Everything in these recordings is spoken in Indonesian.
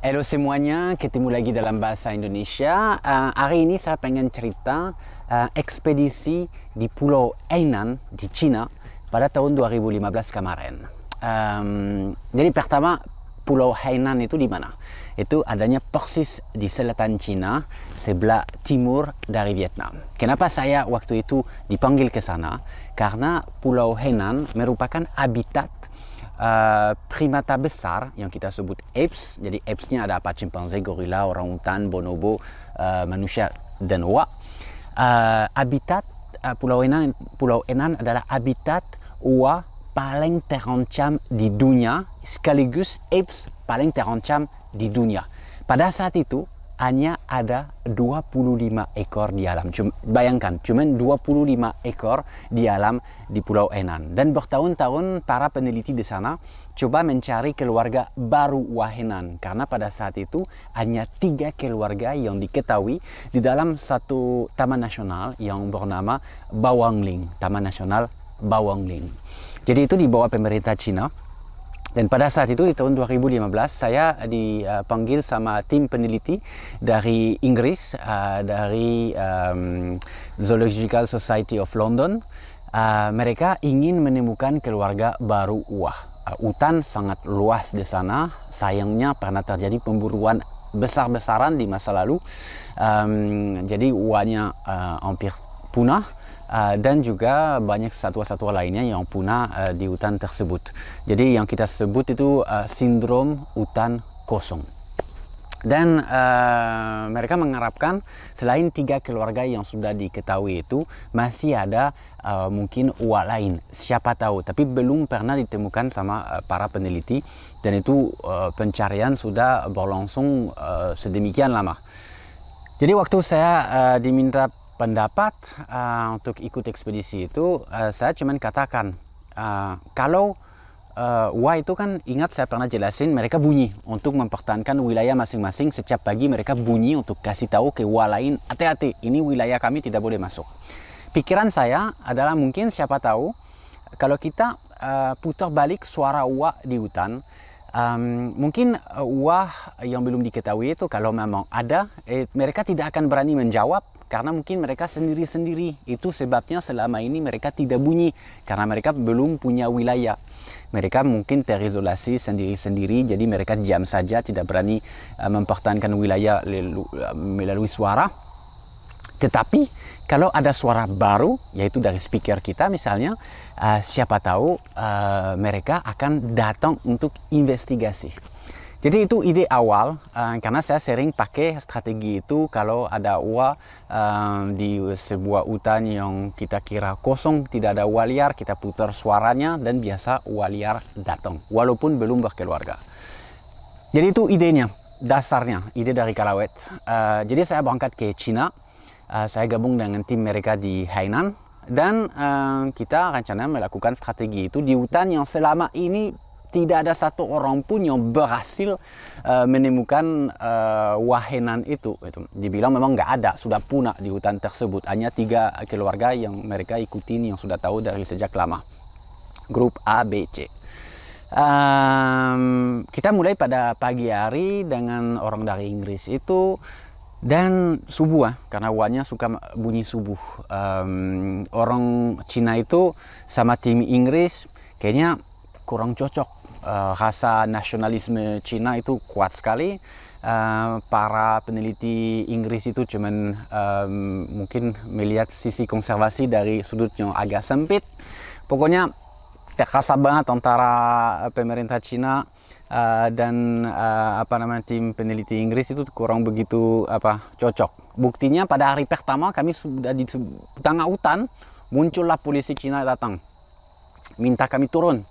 Halo semuanya, ketemu lagi dalam bahasa Indonesia. Hari ini saya pengen cerita ekspedisi di Pulau Hainan di Cina pada tahun 2015 kemarin. Jadi pertama, Pulau Hainan itu di mana? Itu adanya persis di selatan Cina, sebelah timur dari Vietnam. Kenapa saya waktu itu dipanggil ke sana? Karena Pulau Hainan merupakan habitat primata besar yang kita sebut apes. Jadi apesnya ada apa? Chimpanzee, gorila, orangutan, bonobo, manusia dan owa. Habitat Pulau Hainan adalah habitat owa paling terancam di dunia, sekaligus apes paling terancam di dunia. Pada saat itu hanya ada 25 ekor di alam. Bayangkan, cuma 25 ekor di alam di Pulau Hainan. Dan bertahun-tahun para peneliti di sana coba mencari keluarga baru Hainan. Karena pada saat itu hanya 3 keluarga yang diketahui di dalam satu taman nasional yang bernama Bawangling. Taman Nasional Bawangling. Jadi itu di bawah pemerintah Cina. Dan pada saat itu di tahun 2015 saya dipanggil sama tim peneliti dari Inggris, dari Zoological Society of London. Mereka ingin menemukan keluarga baru owa. Hutan sangat luas di sana, sayangnya pernah terjadi pemburuan besar-besaran di masa lalu. Jadi owanya hampir punah. Dan juga banyak satwa-satwa lainnya yang punah di hutan tersebut. Jadi yang kita sebut itu sindrom hutan kosong. Dan mereka mengharapkan selain 3 keluarga yang sudah diketahui itu masih ada mungkin owa lain. Siapa tahu, tapi belum pernah ditemukan sama para peneliti. Dan itu pencarian sudah berlangsung sedemikian lama. Jadi waktu saya diminta pendapat untuk ikut ekspedisi itu, saya cuma katakan kalau owa itu kan, ingat saya pernah jelasin, mereka bunyi untuk mempertahankan wilayah masing-masing. Setiap pagi mereka bunyi untuk kasih tahu ke owa lain, hati-hati, ini wilayah kami, tidak boleh masuk. Pikiran saya adalah mungkin siapa tahu kalau kita putar balik suara owa di hutan, mungkin owa yang belum diketahui itu kalau memang ada, mereka tidak akan berani menjawab. Karena mungkin mereka sendiri-sendiri. Itu sebabnya selama ini mereka tidak bunyi. Karena mereka belum punya wilayah. Mereka mungkin terisolasi sendiri-sendiri. Jadi mereka diam saja, tidak berani mempertahankan wilayah melalui suara. Tetapi kalau ada suara baru, yaitu dari speaker kita misalnya, siapa tahu mereka akan datang untuk investigasi. Jadi itu ide awal, karena saya sering pakai strategi itu kalau ada owa di sebuah hutan yang kita kira kosong, tidak ada owa liar, kita putar suaranya dan biasa owa liar datang, walaupun belum berkeluarga. Jadi itu idenya, dasarnya, ide dari Kalawet. Jadi saya berangkat ke Cina, saya gabung dengan tim mereka di Hainan, dan kita rencana melakukan strategi itu di hutan yang selama ini tidak ada satu orang pun yang berhasil menemukan Hainan itu. Dibilang memang nggak ada, sudah punah di hutan tersebut. Hanya 3 keluarga yang mereka ikutin, yang sudah tahu dari sejak lama. Grup A, B, C. Kita mulai pada pagi hari dengan orang dari Inggris itu. Dan subuh, karena owanya suka bunyi subuh. Orang Cina itu sama tim Inggris kayaknya kurang cocok. Rasa nasionalisme Cina itu kuat sekali. Para peneliti Inggris itu cuman mungkin melihat sisi konservasi dari sudut yang agak sempit. Pokoknya terasa banget antara pemerintah Cina dan tim peneliti Inggris itu kurang begitu cocok. Buktinya pada hari pertama kami sudah di tengah hutan, muncullah polisi Cina datang minta kami turun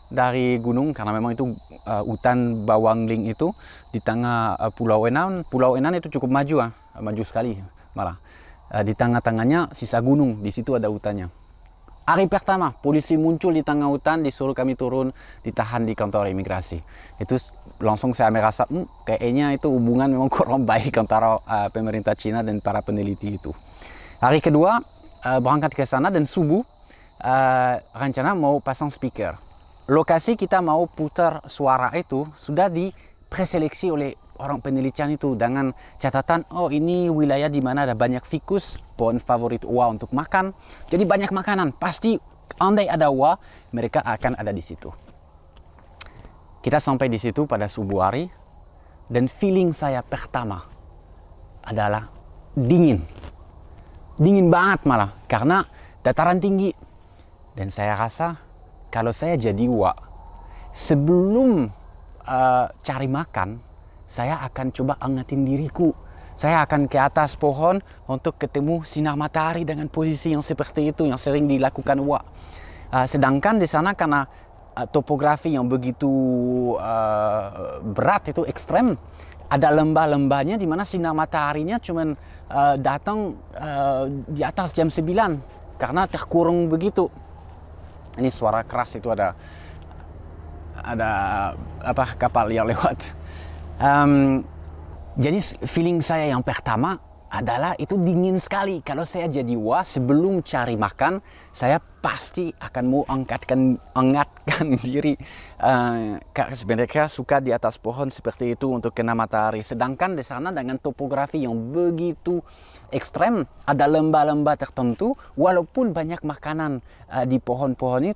dari gunung, karena memang itu hutan Bawangling itu di tengah Pulau Hainan. Pulau Hainan itu cukup maju, maju sekali malah. Di tengah-tengahnya sisa gunung, di situ ada hutannya. Hari pertama polisi muncul di tengah hutan, disuruh kami turun, ditahan di kantor imigrasi. Itu langsung saya merasa kayaknya itu hubungan memang kurang baik antara pemerintah Cina dan para peneliti itu. Hari kedua berangkat ke sana dan subuh rencana mau pasang speaker. Lokasi kita mau putar suara itu sudah dipreseleksi oleh orang penelitian itu dengan catatan, oh ini wilayah di mana ada banyak ficus, pohon favorit owa untuk makan. Jadi banyak makanan, pasti andai ada owa, mereka akan ada di situ. Kita sampai di situ pada subuh hari, dan feeling saya pertama adalah dingin. Dingin banget malah, karena dataran tinggi. Dan saya rasa kalau saya jadi owa, sebelum cari makan, saya akan coba angetin diriku. Saya akan ke atas pohon untuk ketemu sinar matahari dengan posisi yang seperti itu yang sering dilakukan owa. Sedangkan di sana karena topografi yang begitu berat itu ekstrem, ada lembah-lembahnya di mana sinar mataharinya cuma datang di atas jam 9 karena terkurung begitu. Ini suara keras itu ada apa kapal yang lewat. Jadi feeling saya yang pertama adalah itu dingin sekali. Kalau saya jadi owa sebelum cari makan, saya pasti akan mau angkatkan diri. Sebenarnya suka di atas pohon seperti itu untuk kena matahari. Sedangkan di sana dengan topografi yang begitu ekstrem, ada lembah-lembah tertentu, walaupun banyak makanan di pohon-pohon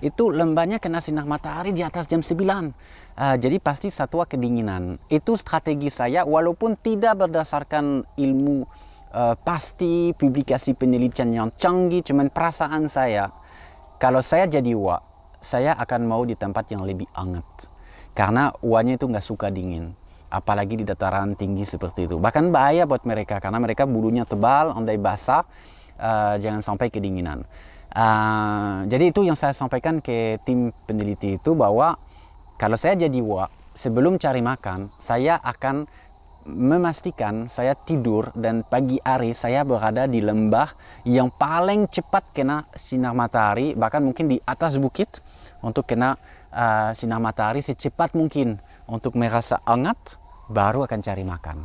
itu lembahnya kena sinar matahari di atas jam 9. Jadi pasti satwa kedinginan. Itu strategi saya, walaupun tidak berdasarkan ilmu pasti, publikasi penelitian yang canggih, cuman perasaan saya. Kalau saya jadi owa, saya akan mau di tempat yang lebih hangat. Karena owanya itu nggak suka dingin. Apalagi di dataran tinggi seperti itu. Bahkan bahaya buat mereka, karena mereka bulunya tebal, andai basah, jangan sampai kedinginan. Jadi itu yang saya sampaikan ke tim peneliti itu, bahwa kalau saya jadi owa, sebelum cari makan, saya akan memastikan saya tidur dan pagi hari saya berada di lembah yang paling cepat kena sinar matahari, bahkan mungkin di atas bukit untuk kena sinar matahari secepat mungkin untuk merasa hangat, baru akan cari makan.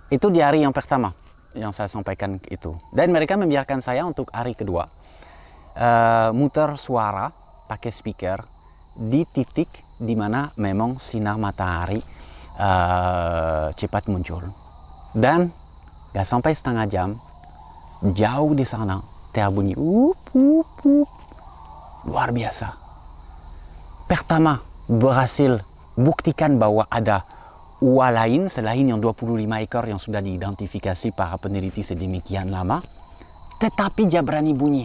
Itu di hari yang pertama yang saya sampaikan itu. Dan mereka membiarkan saya untuk hari kedua muter suara pakai speaker di titik di mana memang sinar matahari cepat muncul. Dan gak sampai setengah jam, jauh di sana terbunyi luar biasa. Pertama berhasil buktikan bahwa ada owa lain selain yang 25 ekor yang sudah diidentifikasi para peneliti sedemikian lama, tetapi dia berani bunyi.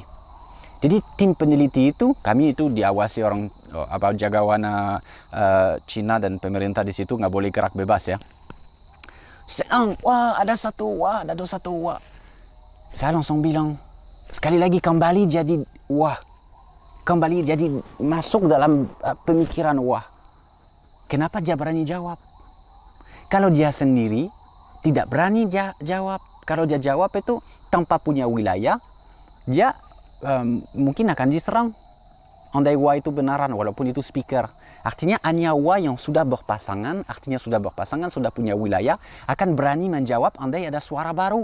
Jadi tim peneliti itu, kami itu diawasi orang jagawana Cina dan pemerintah di situ, nggak boleh gerak bebas ya. Wah ada satu owa. Saya langsung bilang, sekali lagi kembali jadi owa, kembali jadi masuk dalam pemikiran owa. Kenapa dia berani jawab? Kalau dia sendiri tidak berani jawab. Kalau dia jawab itu tanpa punya wilayah, dia mungkin akan diserang. Andai owa itu benaran, walaupun itu speaker. Artinya hanya owa yang sudah berpasangan, sudah punya wilayah, akan berani menjawab andai ada suara baru.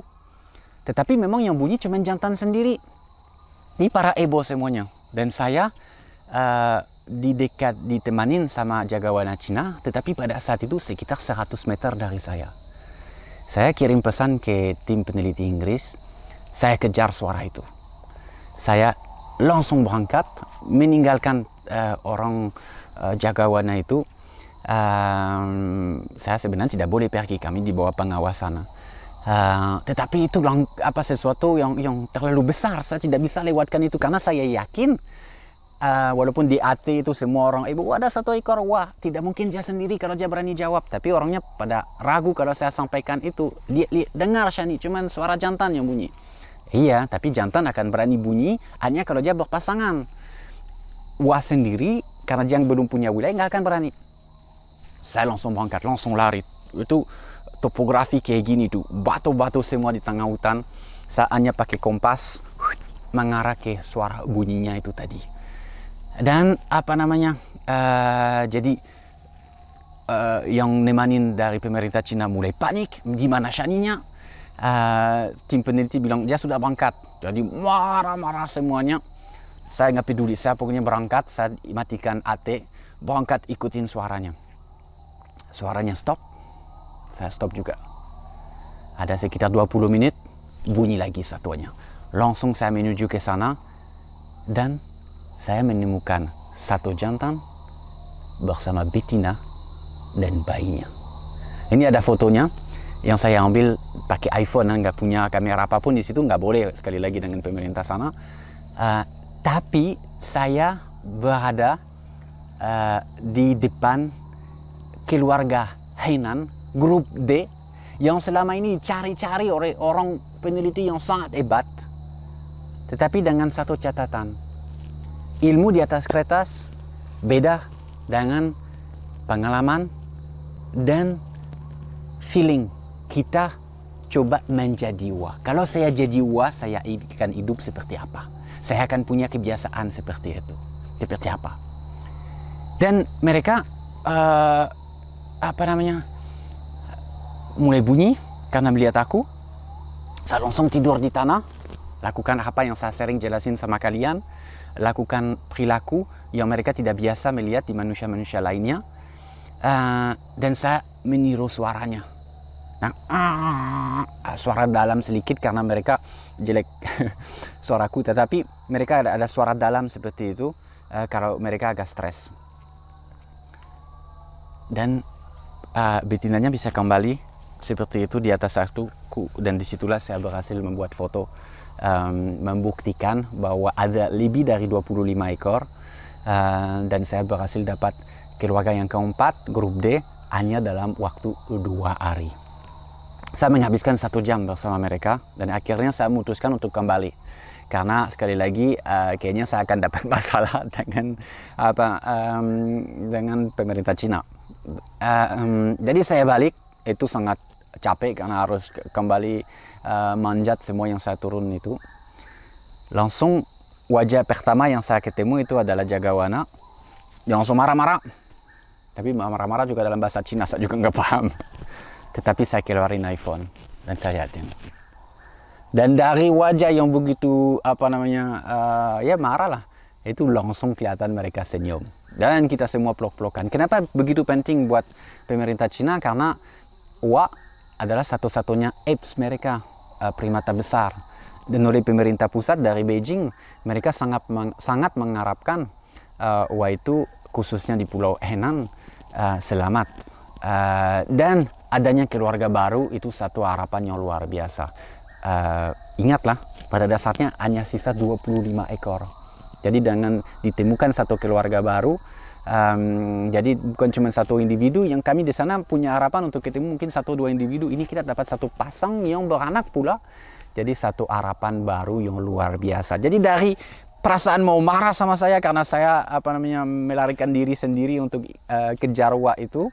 Tetapi memang yang bunyi cuma jantan sendiri. Ini para ebo semuanya. Dan saya ditemanin sama jagawana Cina, tetapi pada saat itu sekitar 100 meter dari saya. Saya kirim pesan ke tim peneliti Inggris, saya kejar suara itu. Saya langsung berangkat, meninggalkan orang jagawana itu. Saya sebenarnya tidak boleh pergi, kami di bawah pengawasan. Tetapi itu sesuatu yang terlalu besar, saya tidak bisa lewatkan itu, karena saya yakin walaupun di AT itu semua orang, ibu ada satu ekor, wah tidak mungkin dia sendiri kalau dia berani jawab. Tapi orangnya pada ragu kalau saya sampaikan itu. Dia dengar Shani, cuman suara jantan yang bunyi. Iya, tapi jantan akan berani bunyi hanya kalau dia berpasangan. Wah sendiri, karena dia belum punya wilayah, nggak akan berani. Saya langsung berangkat, langsung lari. Itu topografi kayak gini tuh, batu-batu semua di tengah hutan. Saya hanya pakai kompas mengarah ke suara bunyinya itu tadi. Dan jadi yang nemanin dari pemerintah Cina mulai panik, gimana Shaninya? Tim peneliti bilang dia sudah berangkat, jadi marah-marah semuanya. Saya nggak peduli, saya pokoknya berangkat, saya matikan AT, berangkat ikutin suaranya. Suaranya stop, saya stop juga. Ada sekitar 20 menit, bunyi lagi satuannya. Langsung saya menuju ke sana dan saya menemukan satu jantan bersama betina dan bayinya. Ini ada fotonya yang saya ambil pakai iPhone, nggak punya kamera apapun di situ, nggak boleh sekali lagi dengan pemerintah sana. Tapi saya berada di depan keluarga Hainan grup D yang selama ini cari-cari oleh orang peneliti yang sangat hebat. Tetapi dengan satu catatan, ilmu di atas kertas beda dengan pengalaman dan feeling. Kita coba menjadi Wah. Kalau saya jadi Wah, saya akan hidup seperti apa? Saya akan punya kebiasaan seperti itu. Seperti apa? Dan mereka mulai bunyi karena melihat aku. Saya langsung tidur di tanah. Lakukan apa yang saya sering jelasin sama kalian. Lakukan perilaku yang mereka tidak biasa melihat di manusia-manusia lainnya. Dan saya meniru suaranya. Nah, suara dalam sedikit karena mereka jelek suaraku. Tetapi mereka ada suara dalam seperti itu kalau mereka agak stres. Dan betinanya bisa kembali seperti itu di atas aku. Dan disitulah saya berhasil membuat foto. Membuktikan bahwa ada lebih dari 25 ekor dan saya berhasil dapat keluarga yang keempat grup D hanya dalam waktu 2 hari. Saya menghabiskan 1 jam bersama mereka dan akhirnya saya memutuskan untuk kembali karena sekali lagi kayaknya saya akan dapat masalah dengan pemerintah Cina. Jadi saya balik, itu sangat capek karena harus kembali manjat semua yang saya turun itu. Langsung wajah pertama yang saya ketemu itu adalah jagawana yang langsung marah-marah. Tapi marah-marah juga dalam bahasa Cina, saya juga nggak paham. Tetapi saya keluarin iPhone dan saya lihatin. Dan dari wajah yang begitu ya marah lah, itu langsung kelihatan mereka senyum. Dan kita semua peluk-pelukan. Kenapa begitu penting buat pemerintah Cina? Karena Wah adalah satu-satunya apes mereka, primata besar. Dan oleh pemerintah pusat dari Beijing, mereka sangat mengharapkan Wah itu khususnya di Pulau Hainan selamat. Dan adanya keluarga baru itu satu harapan yang luar biasa. Ingatlah, pada dasarnya hanya sisa 25 ekor. Jadi dengan ditemukan satu keluarga baru, jadi bukan cuma satu individu yang kami di sana punya harapan untuk ketemu mungkin 1-2 individu. Ini kita dapat satu pasang yang beranak pula. Jadi satu harapan baru yang luar biasa. Jadi dari perasaan mau marah sama saya karena saya melarikan diri sendiri untuk kejar Wah itu,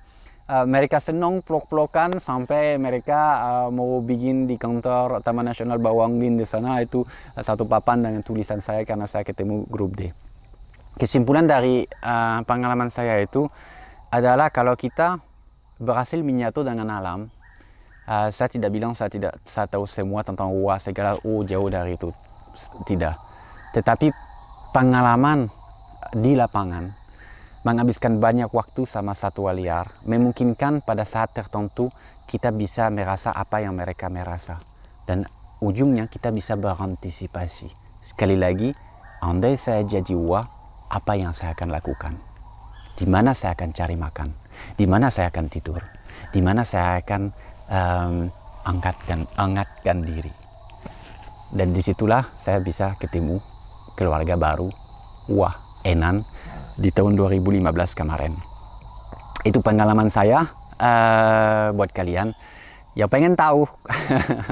mereka senang peluk-pelukan sampai mereka mau bikin di kantor Taman Nasional Bawang Bin di sana itu satu papan dengan tulisan saya karena saya ketemu grup D. Kesimpulan dari pengalaman saya itu adalah kalau kita berhasil menyatu dengan alam, saya tidak bilang saya tahu semua tentang Wah segala jauh dari itu, tidak. Tetapi pengalaman di lapangan, menghabiskan banyak waktu sama satwa liar, memungkinkan pada saat tertentu kita bisa merasa apa yang mereka merasa. Dan ujungnya kita bisa berantisipasi. Sekali lagi, andai saya jadi Wah, apa yang saya akan lakukan? Di mana saya akan cari makan? Di mana saya akan tidur? Di mana saya akan angkatkan diri? Dan disitulah saya bisa ketemu keluarga baru Wah Hainan di tahun 2015 kemarin. Itu pengalaman saya buat kalian yang pengen tahu.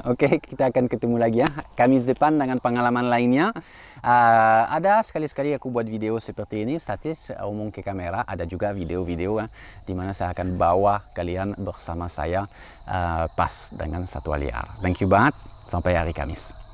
Oke, kita akan ketemu lagi ya Kamis depan dengan pengalaman lainnya. Ada sekali-sekali aku buat video seperti ini statis umum ke kamera. Ada juga video-video di mana saya akan bawa kalian bersama saya pas dengan satwa liar. Thank you banget, sampai hari Kamis.